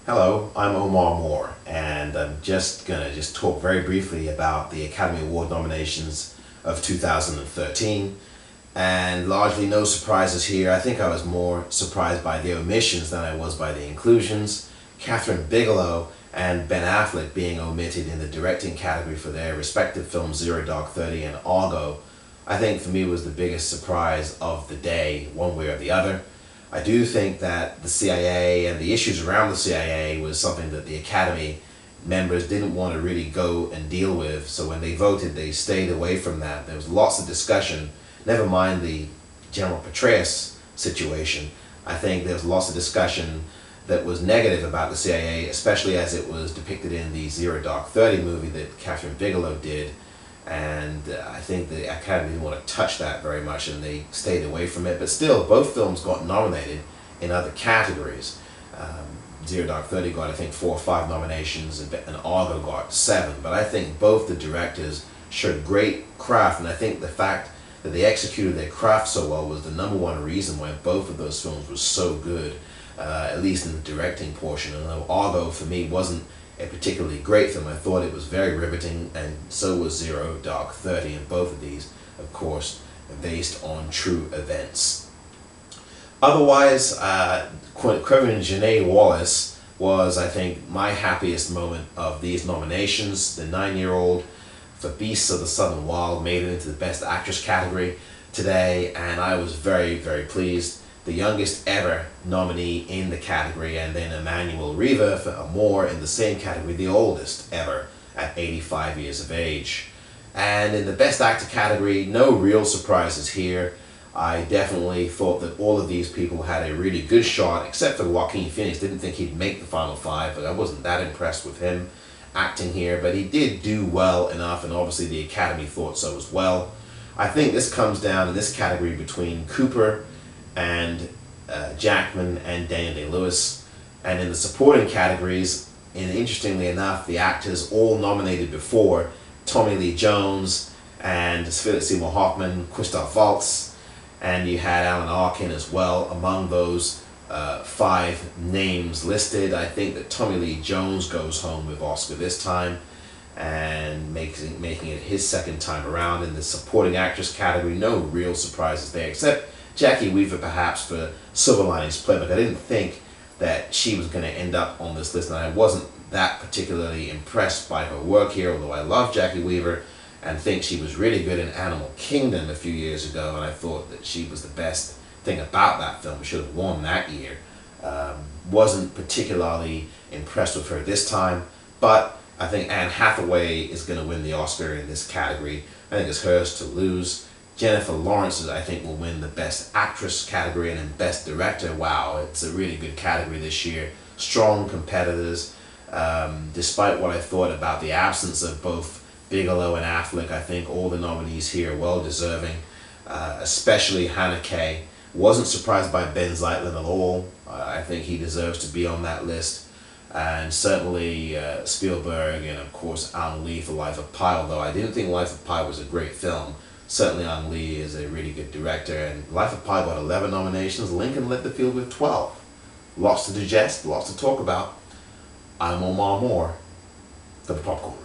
Hello, I'm Omar Moore, and I'm just gonna talk very briefly about the Academy Award nominations of 2013, and largely no surprises here. I think I was more surprised by the omissions than I was by the inclusions. Catherine Bigelow and Ben Affleck being omitted in the directing category for their respective films Zero Dark 30 and Argo, I think for me was the biggest surprise of the day, one way or the other. I do think that the CIA and the issues around the CIA was something that the Academy members didn't want to really go and deal with, so when they voted they stayed away from that. There was lots of discussion, never mind the General Petraeus situation. I think there was lots of discussion that was negative about the CIA, especially as it was depicted in the Zero Dark 30 movie that Catherine Bigelow did. And I think the Academy didn't want to touch that very much and they stayed away from it. But still, both films got nominated in other categories. Zero Dark 30 got, I think, 4 or 5 nominations and Argo got 7. But I think both the directors showed great craft, and I think the fact that they executed their craft so well was the #1 reason why both of those films were so good, at least in the directing portion. And though Argo, for me, wasn't a particularly great film, I thought it was very riveting, and so was Zero Dark 30, and both of these, of course, are based on true events. Otherwise, Quentin Janae Wallace was, I think, my happiest moment of these nominations. The 9-year-old for Beasts of the Southern Wild made it into the Best Actress category today, and I was very, very pleased. The youngest ever nominee in the category, and then Emmanuel Riva for Amour in the same category, the oldest ever at 85 years of age. And in the Best Actor category, no real surprises here. I definitely thought that all of these people had a really good shot, except for Joaquin Phoenix. Didn't think he'd make the final 5, but I wasn't that impressed with him acting here, but he did do well enough, and obviously the Academy thought so as well. I think this comes down in this category between Cooper and Jackman and Daniel Day-Lewis. And in the supporting categories, and interestingly enough, the actors all nominated before, Tommy Lee Jones and Philip Seymour Hoffman, Christoph Waltz, and you had Alan Arkin as well among those 5 names listed. I think that Tommy Lee Jones goes home with Oscar this time and making it his second time around. In the supporting actress category, no real surprises there, except Jackie Weaver perhaps for Silver Linings Playbook. I didn't think that she was going to end up on this list, and I wasn't that particularly impressed by her work here, although I love Jackie Weaver and think she was really good in Animal Kingdom a few years ago, and I thought that she was the best thing about that film. Should have won that year. Wasn't particularly impressed with her this time, but I think Anne Hathaway is going to win the Oscar in this category. I think it's hers to lose. Jennifer Lawrence, I think, will win the Best Actress category, and in Best Director, wow, it's a really good category this year. Strong competitors. Despite what I thought about the absence of both Bigelow and Affleck, I think all the nominees here are well deserving, especially Haneke. Wasn't surprised by Ben Zeitlin at all. I think he deserves to be on that list. And certainly Spielberg, and of course Ang Lee for Life of Pi, although I didn't think Life of Pi was a great film. Certainly Ang Lee is a really good director, and Life of Pi got 11 nominations. Lincoln led the field with 12. Lots to digest, lots to talk about. I'm Omar Moore for the Popcorn.